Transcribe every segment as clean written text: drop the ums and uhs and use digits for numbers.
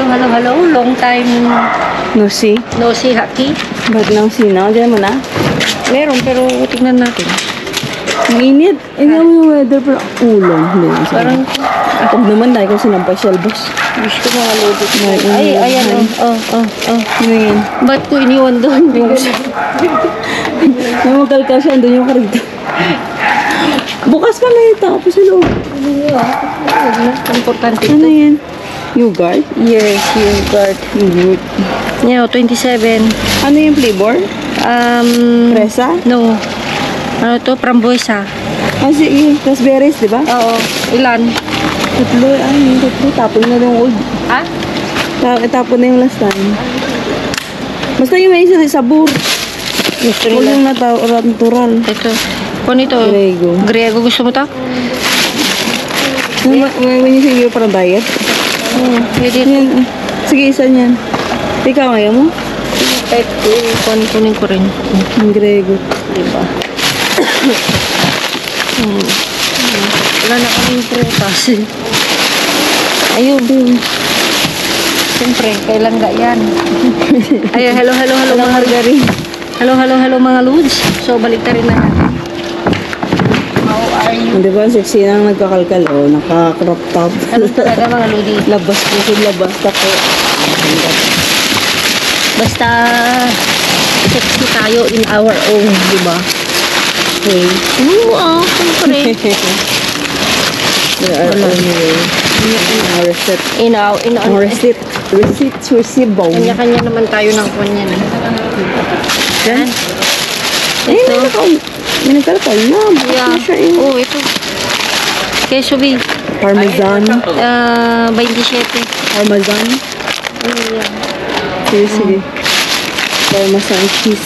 hello. Long time No see. no see, Haki. Ba't no see na? Diyan mo na? Meron, pero tingnan natin. Ang init. Hindi mo yung weather pero ulan. Hindi. Parang, Pag naman dahil kasi nampasyal, boss. gusto mo nga loaded. Ay, Ayan, Ano yan? Ba't ko iniwan doon? Nung magkalkal siya, andun yung karito. Bukas pa na yung tapos sa loob. Importante Ano ito. yan? Yogurt? Yes, yogurt. Yogurt. Yeah, 27. Ano yung flavor? Presa? No. Ano to? Frambuesa. Ah, sige. Raspberries, di ba? Oo. Ilan? Tatlo. Ay, tatlo. Tapon na yung old. Ha? Tapon na yung last time. Basta yung may isa sabor. Gusto Huwag nila. yung natural. Ito. Kung ito. Grego. Grego. Gusto mo to? When you say you're para diet? Pwede. Yan. Sige, isa niyan. Ikaw ngayon mo? Kahit kunin ko rin. Ang Grego. Diba? Wala na kaming prutas. Ayun. Siyempre, kailan ga yan? Ay, hello mga Margarine. Hello mga Lods. So, balik na rin na natin. How are you? Di ba, sexy nang nagkakalkal. O, naka-crop top. Ano talaga mga Lodi? Labas po sa labas. Tako. Basta sexy tayo in our own, di ba? Okay. Siyempre. There are only way. Our receipt. Our receipt. Receivable. Kanya-kanya naman tayo ng kanya. Yan. Ito. May nagkalkal na. Yeah. Oh, ito. Queso B. Parmesan. 27. Parmesan. Yeah. Sige. Parmesan cheese.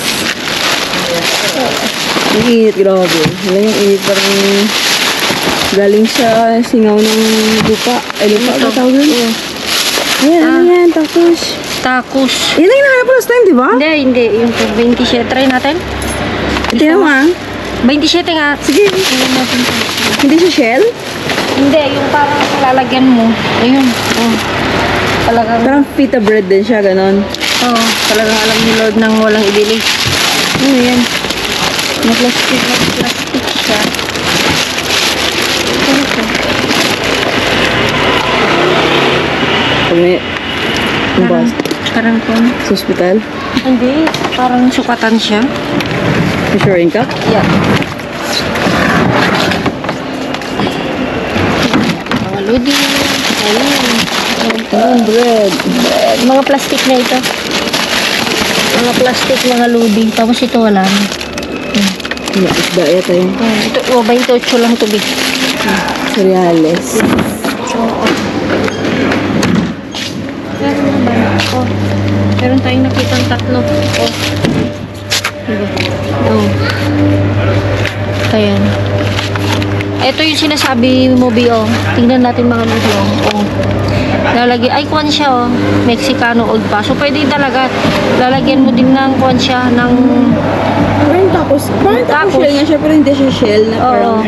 Ang init, grabe. Wala yung init, parang galing sa singaw ng lupa. Ay, lupa ba tawag yun? Ayan, ano yan? Tacos. Yan ang hinahanap ko last time, di ba? Hindi. Yung 27. Try natin. Ito naman. 27 nga. Sige. Hindi siya shell? Hindi, yung parang lalagyan mo. Ayun. Oh. Talagang, Parang pita bread din siya, ganon. talagang alam ni Lord nang walang ibili. Ano yan? Na plastic siya. Pag may bus Parang kung, sa hospital, hindi, parang sukatan siya. measuring cup. Yeah. Mga lodi. Ayun. Bread. Mga plastic na ito. Mga plastic, mga lodi. Tapos ito wala na. Yeah, isda yata yun. Ito, 28 lang tubig. Cereales. Oo. Meron naman. Meron tayong nakitang tatlo. Diba? Ayan. Ito yung sinasabi mo, Bio. Tingnan natin mga video. Lalagyan, ay kuwan siya, Mexicano old pa. So, pwede talaga. Lalagyan mo din ng kuwan siya, ng Parang tacos shell nga siya, pero hindi siya shell na parang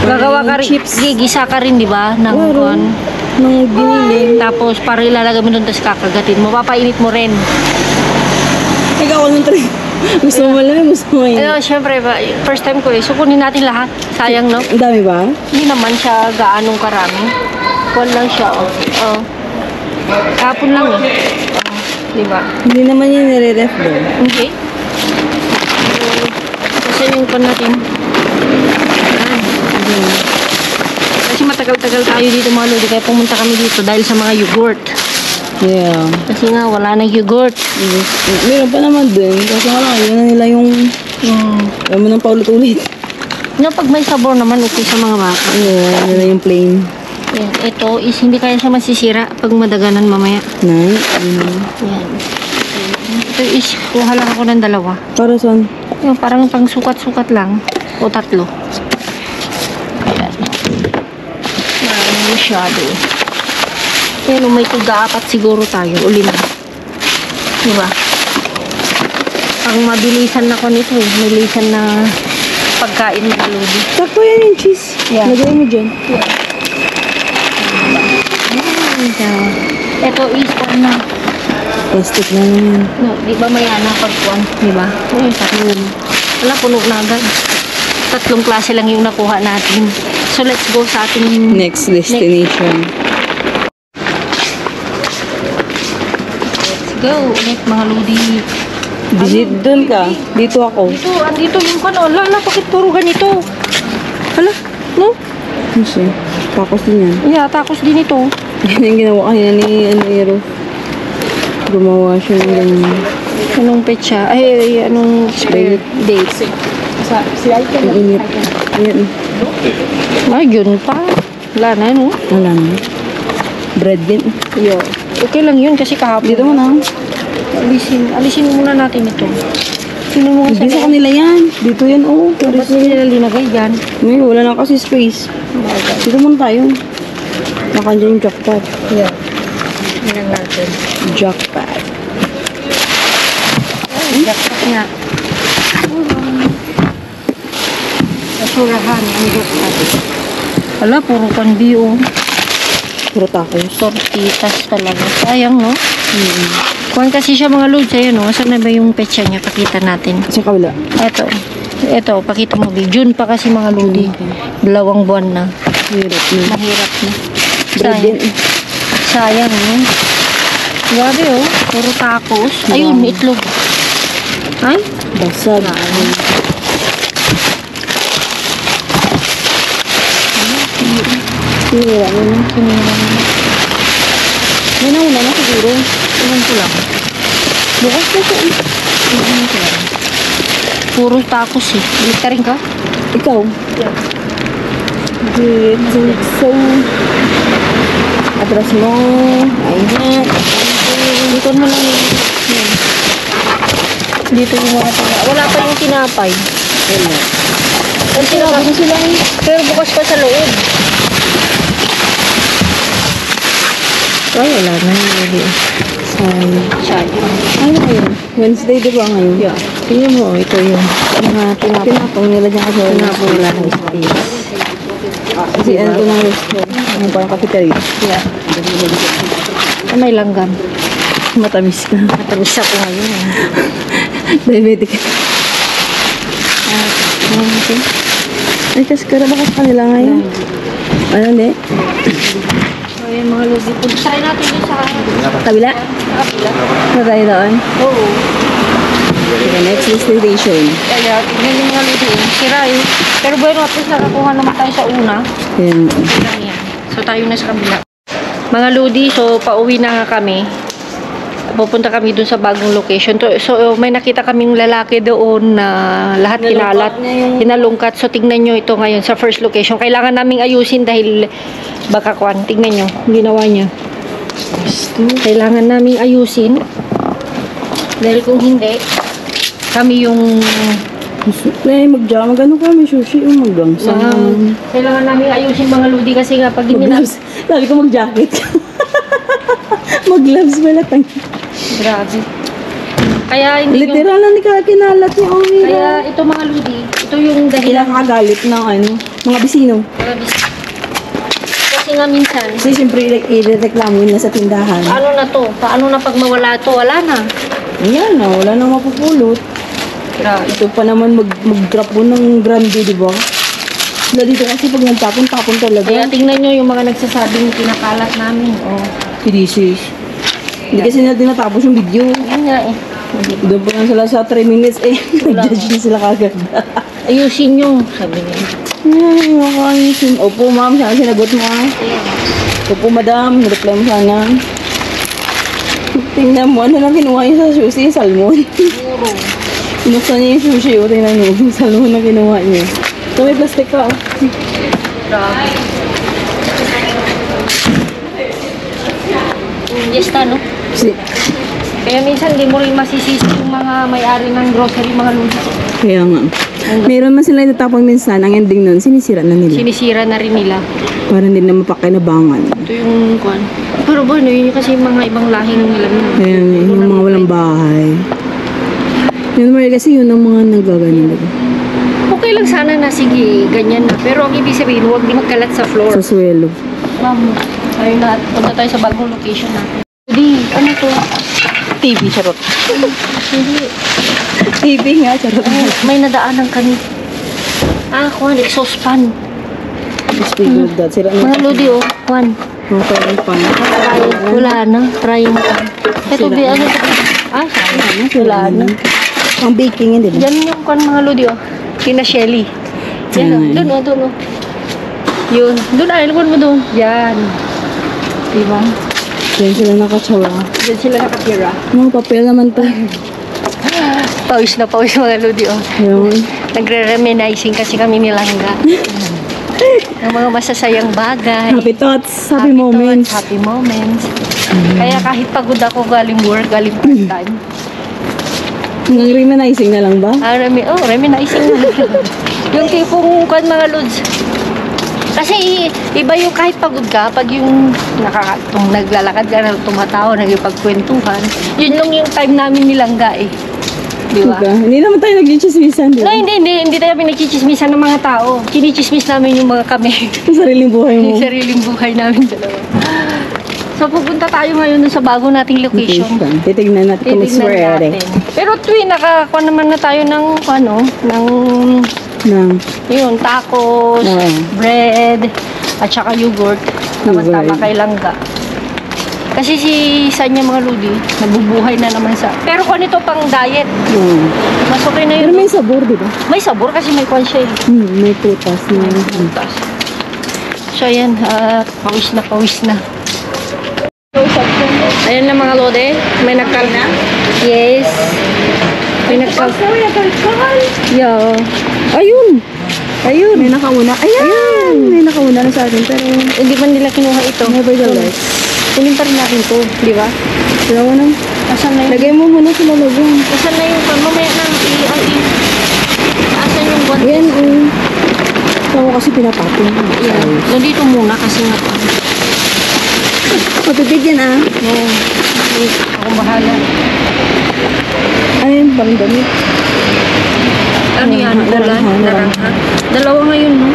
gagawa ka rin, chips. gigisa ka rin, di ba? Ng kuwan. Nung giniling. Tapos, para ilalagay mo doon, tapos kakagatin mo. Papainit mo rin. Ikaw naman talaga. Gusto mo malamig, gusto mo yun. Syempre, first time ko So, kunin natin lahat. Sayang, no? Ang dami ba? Hindi naman siya gaanong karami. Kuwan lang siya, Kapon lang, di ba? Hindi naman yun nire-ref doon. Okay. Kasi yung kuwan natin. Kasi matagal-tagal tayo dito mga lodi. Kaya pumunta kami dito dahil sa mga yogurt. Yeah. Kasi nga, wala nang yogurt. Meron pa naman din. Kasi wala, yun na nila yung alam mo nang paulit-ulit. Pag may sabor naman, okay sa mga baka. Yeah, nila yung plain. Yan. Ito is hindi kaya siya masisira pag madaganan mamaya. Nice. Yan. Ito is, kuha lang ako ng 2. Para saan? Yung parang pang sukat-sukat lang. O 3. Ayan. Marami masyado. Pero may 4 siguro tayo. O 5. Diba? Ang mabilisan ako nito. Mabilisan na pagkain ng lodi. Sakto yan yung cheese. Yeah. Lagay mo dyan. Ito is na. Plastic na yan. No, di ba mayana pagkuhan? Di ba? Ayun, tatlo. Wala, puno na agad. 3 klase lang yung nakuha natin. So, let's go sa ating Next destination. Let's go. Ulit, mga lodi. Doon ka. Dito ako. Dito, andito yung kano. Lala, bakit puro ganito? Hala, no? Kasi, tapos din yan. Yeah, takos din ito. Yan yung ginawa kanina ni Ero. Gumawa siya ng ganyan. Anong petsa? Ay, anong spare date? Ang init. Ayan. Ay, yun pa. Wala na, no? Wala na. Bread din. Yo. Okay lang yun kasi kahapon. Dito mo na. Alisin muna natin ito. Sino mo Hindi sa kanila yan. Dito yan, oh. Ba't nila linagay dyan? May, wala na kasi space. Dito muna tayo. Nakandyan yung jackpot. Yeah. Tingnan natin. Jackpot. Ay, jackpot nga. Basurahan ang jackpot. Wala, puro kanbiyo. Puro tacos. Tortitas talaga. Sayang, no? Kuhan kasi siya mga loads. Ayan, no? Saan na ba yung petsa niya? Pakita natin. Sa kabila. Ito, pakita mo. June pa kasi mga lodi. 2 buwan na. Hirap na. Mahirap na. Bread din. Sayang, no? Grabe, oh. Puro tacos. Ayun, itlog. Ay? Basag. Sinira mo na. Sinira mo na. May nauna na siguro. Iwan ko lang. Bukas na siya. Iwan ko lang. Puro tacos, eh. Balik ka rin ka? Ikaw? Good. So, atras mo. Ayan. Dito mo lang yun. Yan. Dito yung mga tala. Wala pa yung tinapay. Wala. Ang tinapay na sila eh. Pero bukas pa sa loob. Ay, wala na. Hindi. Sayang. Ano ngayon? Wednesday diba ngayon? Yeah. Tingnan mo, ito yung mga tinapong nila dyan kasi tinapong wala ng space. Kasi ano ito ng restaurant. Yung parang cafeteria. Yeah. May langgam. Matamis ka. Matamis ako ngayon. Eh. Diabetic. Okay. Ay, kasi kara baka sa kanila ngayon. Ano, hindi? So, yung mga lugi. Try natin yun sa Kabila? kapila. Na tayo doon? Oo. Okay, next destination. Kaya, tingnan yung mga lugi. Sira eh. Pero bueno, at least nakakuha naman tayo sa una. Ayan. Okay lang yan. So, tayo na sa kabila. Mga lodi, so pauwi na nga kami. Pupunta kami dun sa bagong location. So, may nakita kaming lalaki doon na lahat kinalat. Hinalungkat. So, tingnan nyo ito ngayon sa first location. Kailangan naming ayusin dahil baka kwan. Tingnan nyo. Ginawa niya. Kailangan naming ayusin. Dahil kung hindi, kami yung Mag-ano ka, may sushi yung mag-gamsa. kailangan naming ayusin mga lodi kasi nga pag hindi na... Mag-gloves. Sabi ko mag-jacket. Mag-gloves pala tayo. Grabe. Kaya hindi nyo... Literal na ni kinalat niya. Oh, Kaya ito mga lodi, ito yung dahilan. Nakakagalit ng ano, mga bisino. Kasi nga minsan, Kasi siyempre i-reklamo yun na sa tindahan. ano na to? Paano na pag mawala to? Wala na. Ayan na, wala nang mapupulot. Grabe. Ito pa naman mag-drop mo ng grande, di ba? Wala dito kasi pag nagtapon-tapon talaga. Kaya tingnan nyo yung mga nagsasabing pinakalat namin. Oh. Pinisis. Hindi kasi natin natapos yung video. Yun nga eh. Doon pa lang sila sa 3 minutes eh. Nag-judge na sila kagad. Ayusin nyo, sabi niya. Ay, makayusin. Opo, ma'am. Sana sinagot mo ah. Opo, madam. Reply mo sana. Tingnan mo, ano lang kinuha niya sa sushi? Salmon. Puro. Pinuksan niya yung sushi. O, tingnan niyo. Yung salmon na kinuha niya. So, may plastic ka. Oh. Grabe. Yes na, no? Si Kaya minsan di mo rin masisisi yung mga may-ari ng grocery, mga lodi. Kaya nga. Meron man sila itatapang minsan. Ang ending nun, sinisira na nila. Sinisira na rin nila. Para hindi na mapakinabangan. Ito yung kwan. Pero bueno, yun kasi yung mga ibang lahing lamin. Kaya nga, yung mga walang bahay. Yun naman kasi yun ang mga nagaganon. Diba? Okay lang sana na sige, ganyan na. Pero ang ibig sabihin, huwag di magkalat sa floor. Sa swelo. Ma'am, ayun na. Punta tayo sa bagong location natin. Di, ano to? TV, charot. Hindi. TV nga, charot. May nadaanan kami. Kuhan, exhaust fan. Speaking of that, sila Mga lodi, Kuhan. Mga parang pan. Wala na, trying pan. Ito, Sila. di, ano to? Wala na. Ang baking, hindi ba? Diyan yung Kuhan, mga lodi, Kina Shelly. Yan, doon. Yun. Doon, luwan mo doon. Yan. Diba? Diyan sila nakatsawa. Diyan sila nakatira. Mga papel naman to. Pawis na pawis mga lodi, Yun. Nagre-reminiscing kasi kami nilangga. Ang mga masasayang bagay. Happy thoughts, happy moments. Thoughts, happy moments. Kaya kahit pagod ako galing work, galing part-time. Nang reminiscing na lang ba? Reminiscing na. Yung tipong kan mga lods. Kasi iba yung kahit pagod ka, pag yung naglalakad ka na tumatawa, nagipagkwentuhan, yun lang yung time namin nilangga eh. Di ba? Diba? Hindi naman tayo nag-chismisan, di No, ba? hindi tayo pinagchichismisan ng mga tao. Kinichismis namin yung mga kami. Sa sariling buhay mo. Yung sariling buhay namin dalawa. So, pupunta tayo ngayon dun sa bago nating location. Titignan natin kung Titignan swerte. natin. Pero nakakuha naman na tayo ng, yun, tacos, Oo. bread, at saka yogurt. Tama-tama Yogurt. kay langga. Kasi si Sanya mga ludi, nabubuhay na naman sa... Pero kung ito pang diet, mas okay na Pero yun. may sabor, di ba? May sabor kasi may kwan siya eh. May putas na. Butas. So, ayan, pawis na. Ayan na mga lode, may nagkal na? Yes. May nagkal. Yeah. Ayun! May nakauna. Ayan! May nakauna na sa atin. Pero, Hindi man nila kinuha ito. nevertheless. Kunin pa rin natin to, di ba? Sila mo na. Asan na yun? Lagay mo muna sila lagyan. Asan na yung mamaya na asan yung buwan? Ayan, ito ko kasi pinapatong. Yan. Nandito muna kasi nga. Matutid yan Oo. Ako bahala. Ayun, parang damit. Ano yan? Ulan? Narangha? Dalawa ngayon, no?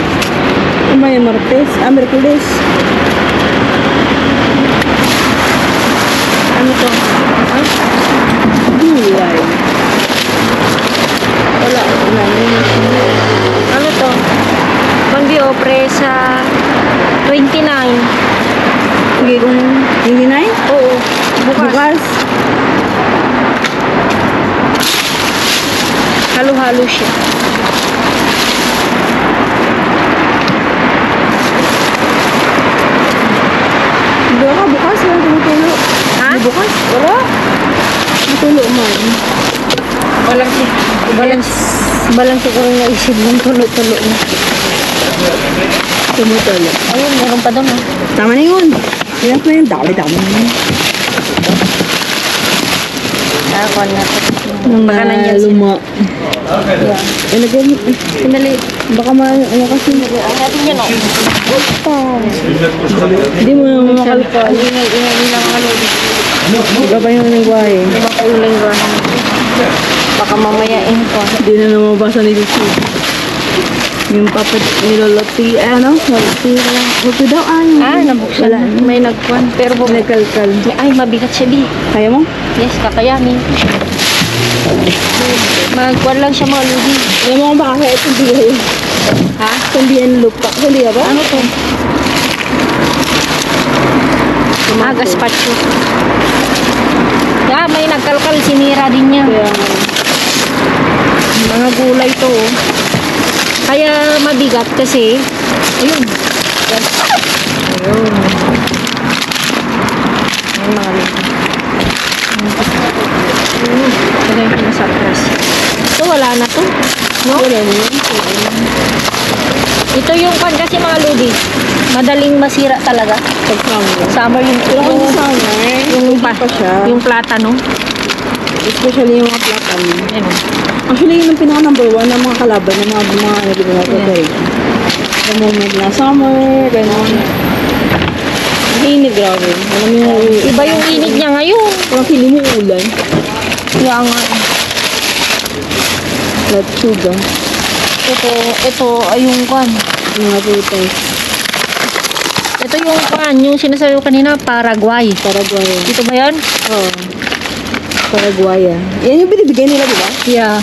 May Martes. Merkulis. Ano to? Gulay. Wala. Ano to? Pambio, presa 29. Hindi kung 29? Oo. Bukas. Halo-halo siya. Baka bukas lang tumutulo. Ha? Bukas? Wala. Tumutulo man. Balang siguro nga isip ng tulo-tulo na. Tumutulo. Ayun, meron pa doon, ha? Tama na yun. Yan na yun. Dami na yun. Kuha na ito. Mga Baka nandiyan sila. luma. Yeah. Lagyan mo. Sandali. Baka ano kasi. Natin yan, oh. Hindi mo naman makalpa. Ingay na mga lodi. Iba pa yung lingwahe. Diba kayo lang ba? Baka mamayain ko. Hindi na namabasa ni Lucy. Yung papat niloloti. Ano? Loti. Loti daw. Nabuksan. Wala. May nagkuhan. Pero Nagkalkal. ay, mabigat siya, Bi. Kaya mo? Yes, kakayanin. Magkuhan lang siya mga lodi. Alam mo kung baka kaya itong bigay. Ha? Sandihan lupa. Sandihan ba? Ano to? Gazpacho. Yeah, may nagkalkal. Sinira din niya. Kaya Mga gulay to. Kaya mabigat kasi. Ayun. Yan. Ayun. Ayun mga lodi. Lagay ko na sa press. So, wala na to. No? wala na yun. Ito yung pan kasi mga lodi. Madaling masira talaga. Pag summer. Summer yung Pero kung sa summer, yung pa siya. Yung platano. Especially yung mga platan. Ayun. Actually, yun ang pinaka number one ng mga kalaban ng mga ano di ba natin Yeah. The moment na summer, gano'n. Init, grabe. Alam mo yung Iba yung init niya ngayon. parang feeling mo ulan. Kaya nga. Latsuga. Ito ay yung kwan. Mga putas. Ito yung sinasabi ko kanina, Paraguay. Paraguay. Dito ba yan? Oo. Paraguay. Yan yung binibigay nila, di ba? Yeah.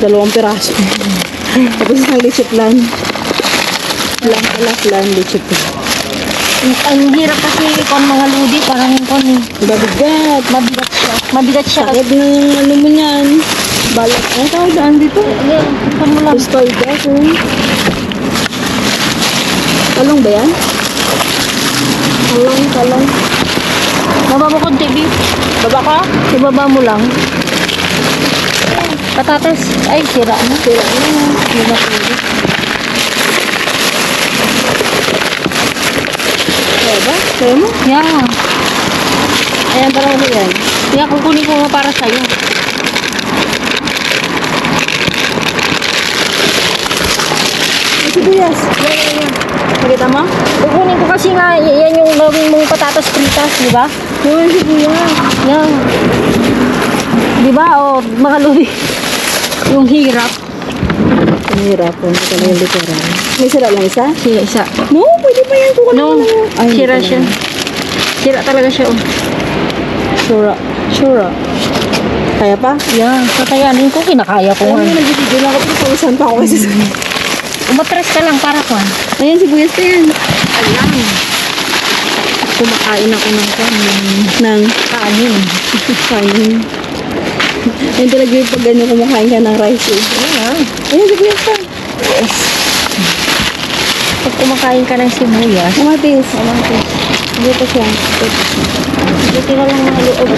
2 piraso. Tapos isang leche plan. Plan, leche plan. Ang hirap kasi kung mga ludi, parang kung Mabigat. mabigat siya. Mabigat siya. Sakit ng ano mo yan. Balat. Ano tawag daan dito? Ayan, ito mo lang. Pistol gas. Talong ba yan? Talong. Baba mo konti, B. Baba ka? Ibaba mo lang. Patatas. Ay, sira na. Sira na. Hindi na pwede. Kaya ba? Kaya mo? Yeah. Ayan, parang ano yan. Kaya kukunin ko nga para sa'yo. Ay, sibuyas. Yan. Nakita mo? Kukunin ko kasi nga, yan yung gawing mong patatas fritas, di ba? Yung sibuyas. Yan. Di ba? O, mga ludi. Yung hirap. Ang hirap po. Ito na yung literal. May sira lang isa? Sira isa. No, pwede pa yan. Kukunin No, mo lang yan. Ay, sira hindi siya. pala. Sira talaga siya, oh. Sura. Kaya pa? Yan, kakayanin ko, kinakaya ko Alam nga. mo, nag-video lang ako. Papawisan pa ako kasi sa... Umatras ka lang para ko. Ayan, sibuyas pa yan. Ayan. Kumakain ako ng Nang kanin. kanin. Ayun talaga yung pag gano'n kumakain ka ng rice. Ayan. Ayan, sibuyas pa. Yes. Pag kumakain ka ng sibuyas, Kamatis. Dito siya. buti na lang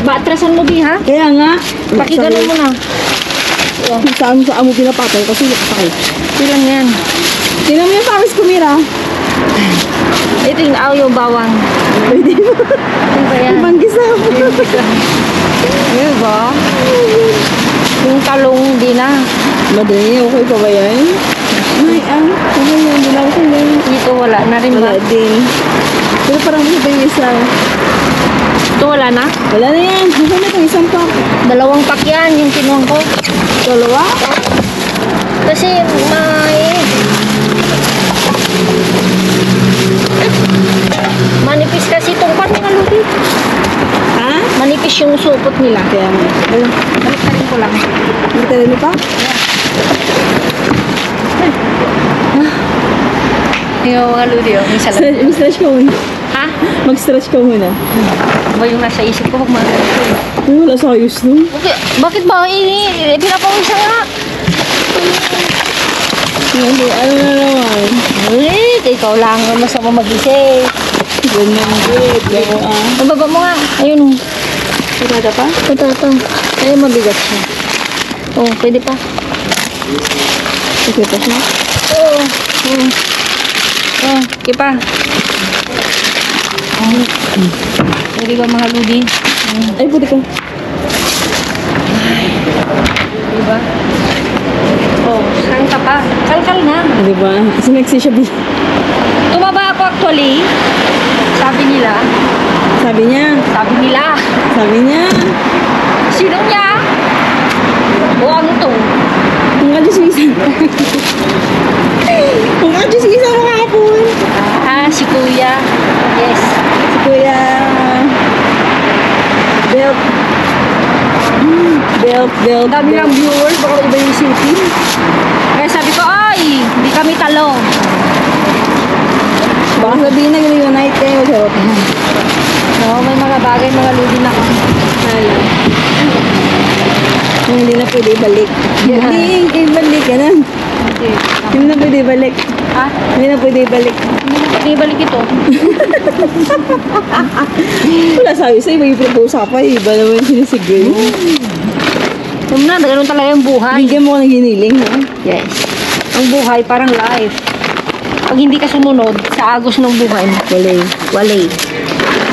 batrasan mo, Bi, ha? Kaya nga. Pakiganon mo na. Saan mo pinapatay kasi nakasakit. Ilan yan? Tingnan mo yung pawis kumira. Ito yung yung bawang. Pwede mo. Ano ba yan? Ibang gisa. Ano ba? Yung talong, di na. Madali, okay pa ba yan? Ay, ano yan? Hindi lang ko yan. Dito wala na rin ba? Wala din. Pero parang gusto pa yung isa. Ito wala na? Wala na yan. Nasaan na itong isang pack? 2 pack yan, yung kinuha ko. Dalawa? Kasi manipis kasi itong pan mga ludi. Ha? Manipis yung supot nila. Kaya nga. Ayun. Balik ko lang. Hindi tayo pa? Yung mga ludi, oh. May salad. Mag-stretch ka muna. Ha? Mag-stretch ka muna. Ba yung nasa isip ko? Huwag mga Ay, wala sa ayos nun. okay. Bakit ba? Pinapawisa nga. Hindi, ano na naman. Ikaw lang ang masama mag-isip. Ganyan, good. Pero, Ang baba mo nga. Ayun. Patata pa? Ito. Ay, mabigat siya. Oh, pwede pa. Okay pa siya? Oo. Oh, ipa. Pwede ba mga ludi? Ay, puti ka. Diba? Oh, saan ka pa? Kalkal na. Di ba? Kasi nagsi siya. Tumaba ako actually. Sabi nila. Sabi niya. Sino niya? O ano to? Kung ka Diyos isa. Kung ka Diyos isa makakapon. Ah, si Kuya. Yes. Si Kuya. Belt. Ang dami ng viewers. Baka iba yung isipin. Kaya sabi ko, ay, hindi kami talo. Baka sabihin na reunite kayo. Charot. No, may mga bagay, mga ludi na kami. Hala. Hindi na pwede ibalik. Yeah. Hindi ibalik. Yan. Okay. Hindi na pwede ibalik. Ha? Hindi na pwede ibalik. Hindi na pwede ibalik ito. Wala sabi sa'yo. May pinag-uusapan. Iba naman yung sinisigil. Alam na, ganun talaga yung buhay. Bigyan mo ko ng hiniling, ha? Yes. Ang buhay, parang life. Pag hindi ka sumunod sa agos ng buhay mo, walay.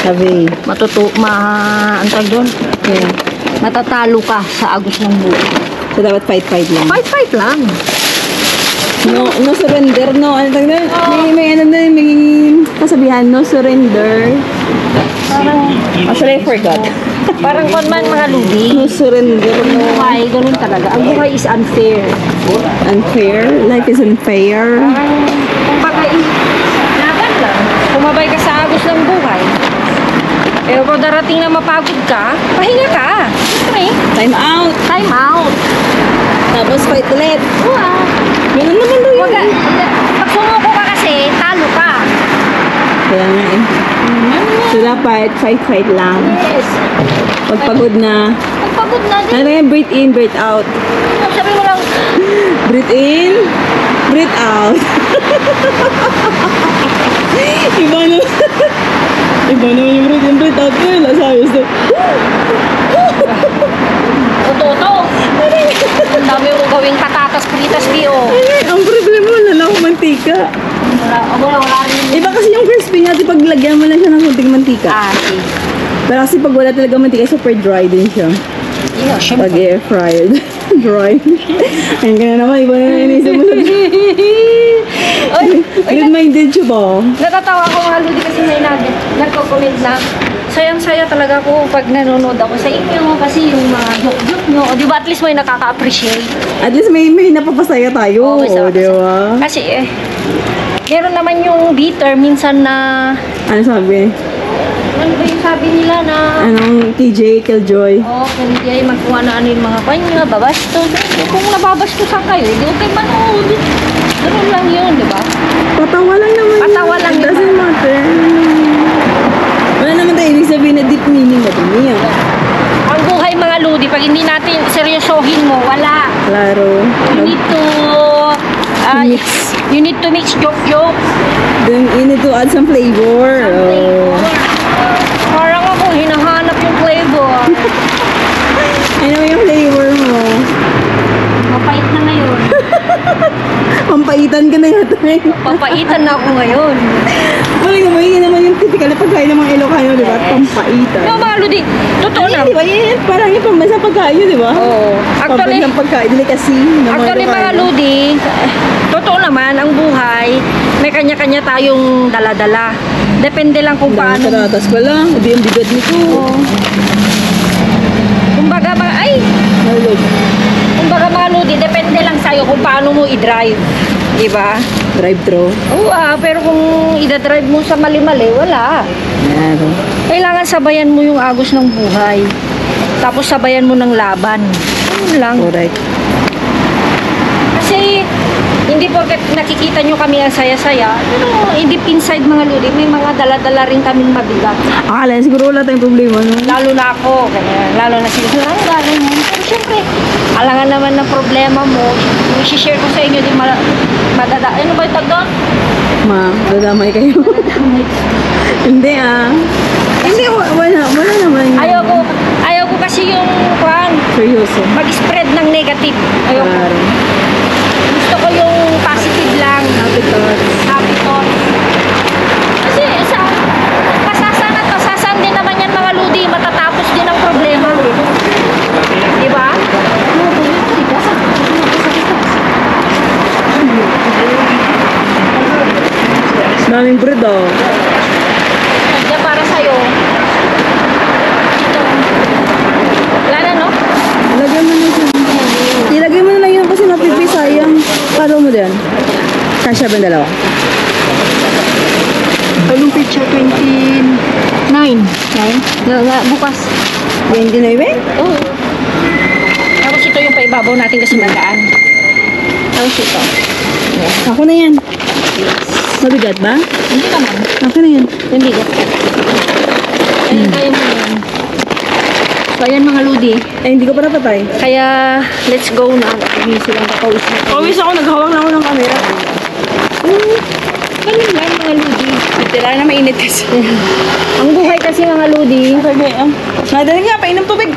Sabi. Ang tawag doon? Yeah. Matatalo ka sa agos ng buhay. So, dapat fight lang. Fight lang. No surrender, no. Ano tawag doon? May kasabihan, no surrender. Parang, Actually, I forgot. parang kung man mga ludi, No surrender, ang no. buhay, ganun talaga. Ang buhay is unfair. Unfair. Life is unfair. Parang, kung bagay, laban lang. Kumabay ka sa agos Pero kung darating na mapagod ka, pahinga ka. Siyempre, Time out. time out. Tapos fight ulit. Wow. Ganun naman daw Wag, yun. pag sumuko ka kasi, talo ka. Kaya nga eh. So dapat fight lang. Yes. Pag pagod na. Pag pagod na din. Ano yan? Breathe in, breathe out. Sabi mo lang, Breathe in, breathe out. Iba na. Iba naman yung breathe in, breathe out. Yun, lasayos na. Toto. Ang dami mo gawing patatas, fritas, Pio. Ay, ang problema, wala lang akong mantika. Wala rin. Iba kasi yung crispy niya, pag lagyan mo lang siya ng kunting mantika. Okay. Pero kasi pag wala talaga mantika, super dry din siya. Yeah, Pag syempre. air fried. Dry. Ayun ka na naman, iba na inisip mo. Good-minded siya ba? Natatawa ko mga Ludi kasi may nagko-comment na sayang-saya talaga ako pag nanonood ako sa inyo kasi yung mga joke-joke nyo. O, di ba at least may nakaka-appreciate? At least may napapasaya tayo. Oo, may O, di ba? Kasi meron naman yung bitter minsan na Ano sabi? ano ba yung sabi nila na Anong KJ, Killjoy? kung hindi ay magkuha na ano yung mga kanya, babastos. Kung nababastusan kayo, hindi okay manood. Ganun lang yun, di ba? Patawa lang naman. Patawa lang It yun. doesn't matter. Wala naman tayo ibig sabihin na deep meaning na ito niya. Ang buhay mga Ludi, pag hindi natin seryosohin mo, wala. Klaro. You need to Mix. you need to mix joke. Then you need to add some flavor. Oh. Parang ako, hinahanap yung flavor. Ano yung flavor mo? Mapait na ngayon. Pampaitan ka na yata eh. Papaitan na ako ngayon. Wala naman, yun naman yung typical na pagkain ng mga Ilocano, di ba? Yes. Pampaitan. No, mga Ludi, totoo na. Ay, di ba? Yan, parang yung pambansa pagkain yun, di ba? Oo. Actually, Pambansang pagkain, delicacy ng mga Actually mga Ilocano. Ludi, totoo naman, ang buhay, may kanya-kanya tayong dala-dala. Depende lang kung paano. Karatas pa lang, hindi yung bigat nito. Kumbaga mga, Nalog. kumbaga mga Ludi, depende lang sa'yo kung paano mo i-drive. Diba? Drive-thru. Oo pero kung i-drive mo sa mali-mali, wala. Yan. Kailangan sabayan mo yung agos ng buhay. Tapos sabayan mo ng laban. Ano lang. Correct. Kasi, hindi porket nakikita nyo kami ang saya-saya, pero deep inside mga Ludi, may mga dala-dala rin kaming mabigat. Akala, siguro wala tayong problema, no? Lalo na ako, ganyan. Lalo na sila, ang galing mo. Pero syempre, alangan naman ng problema mo, i-share ko sa inyo, di madada. Ano ba yung tag doon? Ma, dadamay kayo. Hindi Hindi, wala naman. Ayaw ko kasi yung, Seryoso. mag-spread ng negative. Ayaw ko. Claro. Gusto ko yung positive lang. Happy thoughts. Happy thoughts. Kasi pasasan at pasasan din naman yan mga Ludi, matatapos din ang problema. Diba? Daming bread, oh. Diyan para sa'yo. Ito. Wala na, no? Ilagay mo na siya. Ilagay mo na lang yun kasi napipi, sayang. Palo mo din. Kasya ba yung dalawa? Anong picture? 29. 9? Bukas. 29? Oo. Tapos ito yung paibabaw natin kasi magaan. Tapos ito. Ako na yan. Mabigat ba? Hindi naman. Ako na yan. Hindi ko. Kaya mo yan. So, ayan mga Ludi. Eh, hindi ko pa napatay. Kaya, let's go na. Hindi silang kakawis na. Always ako, naghawak na ako ng camera. Ganun lang mga Ludi. Tira na mainit kasi. Ang buhay kasi mga Ludi, Sabi, nadaling nga, painom tubig.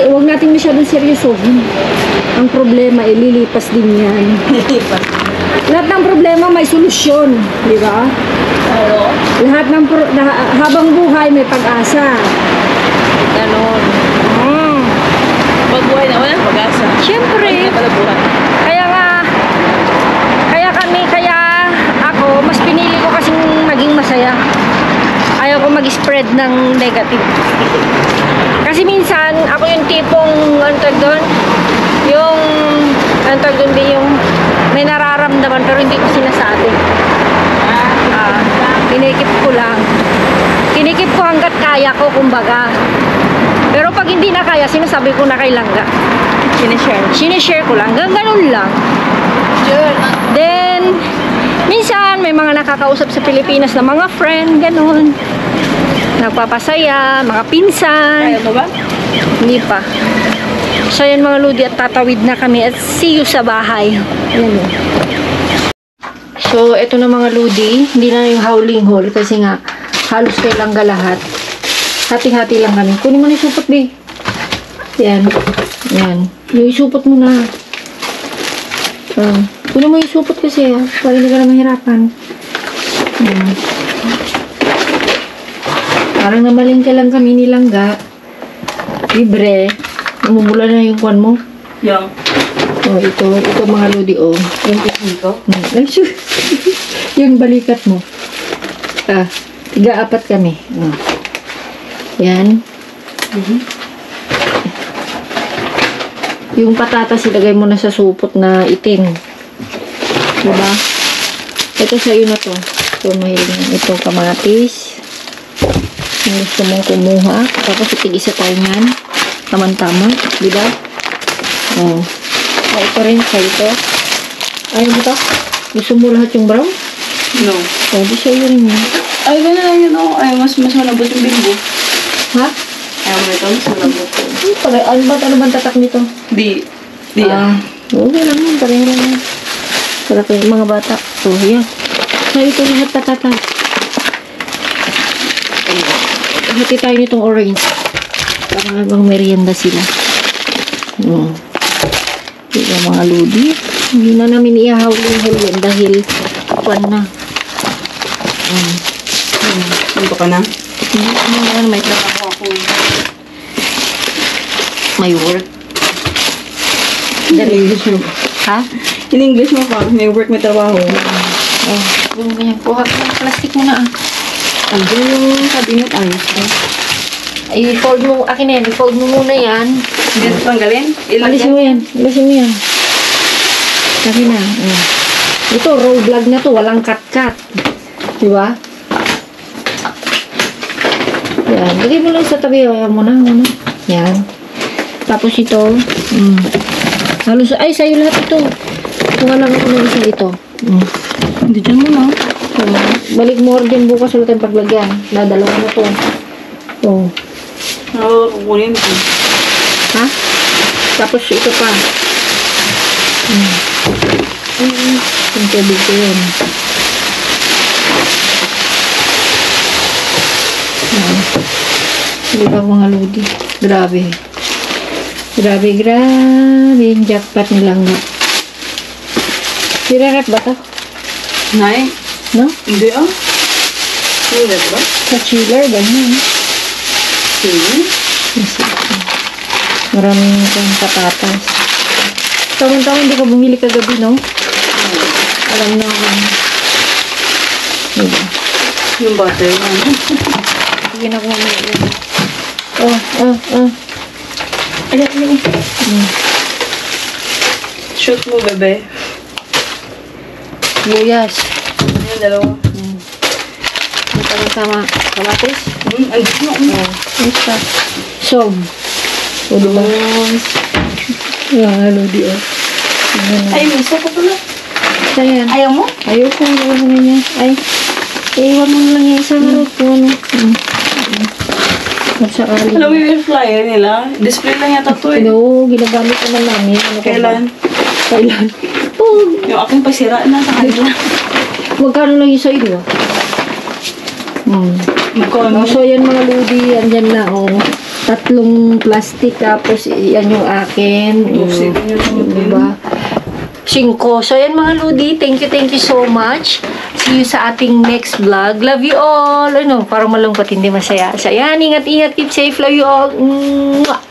huwag natin masyadong seryosohin. Ang problema, lilipas din yan. Lahat ng problema may solusyon, di ba? Oo. Lahat ng habang buhay may pag-asa. Ganon. Pag buhay na, walang pag-asa. Siyempre. Pala buhay. Kaya ako, mas pinili ko kasing maging masaya. Ayaw ko mag-spread ng negative. Kasi minsan, ako yung tipong, yung may nararamdaman pero hindi ko sinasabi. Kinikip ko lang. Kinikip ko hanggat kaya ko, kumbaga. Pero pag hindi na kaya, sinasabi ko na kay Langga. Sinishare ko lang. Ganun lang. Then, minsan, may mga nakakausap sa Pilipinas na mga friend, ganun. Nagpapasaya, mga pinsan. Kaya mo ba? Hindi pa. So, yan mga ludi at tatawid na kami at see you sa bahay. Ayan yun. So, eto na mga ludi. Hindi na yung howling haul kasi nga halos kay Langga lahat. Hati-hati lang kami. Kunin mo na yung supot, B. Yan. Yan. Yung isupot mo na. Kunin mo yung supot kasi para hindi ka na mahirapan. Yan. Parang namalingka lang kami ni Langga. Libre. Namumula na yung kwan mo. Yung. Oh, ito mga lodi, oh. Yung pisngi ko? Ay, yung balikat mo. 3-4 kami. Oh. Yan. Yung patatas, ilagay mo na sa supot na itim. Diba? Ito sa'yo na to. Ito, mahilig. Ito, kamatis. Yung gusto mong kumuha. Tapos, itig-isa tayo yan. Tama-tama. Diba? Oh. Ito rin sa ito. Ayaw mo ito? Gusto mo lahat yung brown? No. Oh, di sa'yo rin yan. Ay, gano'n lang yun ako. Ay, mas malambot yung bimbo. Ha? Ayaw mo ito, mas malambot ko. Ano ba tatak nito? Di Okay lang yun. Pareho lang yun. Para kayo mga bata. So, yan. So, ito lahat patata. Hati tayo nitong orange. Para bang merienda sila. Ito mga ludi. Hindi na namin ihahawling-hawlin dahil kuwan na. Dito ka na? May trabaho ako. May work. In English mo. Ha? In English mo pa. May work, may trabaho. Oh, yung ganyan. Kuha ka ng plastic mo na. Andun yung cabinet. Ayos ko. I-fold mo. Akin na yan. I-fold mo muna yan. Dito tanggalin? Alisin mo yan. Alisin mo yan. Akin na. Ito, raw vlog na to. Walang cut-cut. Diba? Yan. Lagay mo lang sa tabi. Ayan mo na. Yan. Tapos ito. Halos, ay, sa'yo lahat ito. Kuha lang ako ng isa ito. Hindi dyan mo na. Balik mo din bukas ulit ang paglagyan. Dadalawa na to. Kukunin ko. Ha? Tapos ito pa. Yung tubig ko yun. Hindi ba mga lodi? Grabe. Grabe. Yung jackpot ni Langga. Sirarap ba to? Nay? No? Hindi ah. Hindi ba? Sa chiller, ganyan. Hindi. Maraming kang patatas. Tawang-tawang hindi ka bumili kagabi, no? Alam na ako. Diba? Yung butter na. Sige na kung Alam. Shoot mo, bebe. Luyas. Yung dalawa. Ito sama kamatis. Basta. Som. Diba? Ano di Ay, miso ko pala. Ayan. Ayaw mo? Ayaw ko. Ay. Iwan mo lang yung isang harap ko. Magsakali. Alam mo yung flyer nila? Display lang yata to eh. No, ginagamit naman namin. Ano ka ba? Kailan? Oh, Yung aking pasira na sa kanila. magkano lang yung sa inyo? Magkano? So, yan mga ludi, andyan na, tatlong plastic, tapos yan yung akin. Diba? 5. So, yan mga ludi, thank you so much. See you sa ating next vlog. Love you all. Parang malungkot, hindi masaya. So, yan, ingat-ingat, keep safe. Love you all. Mwah!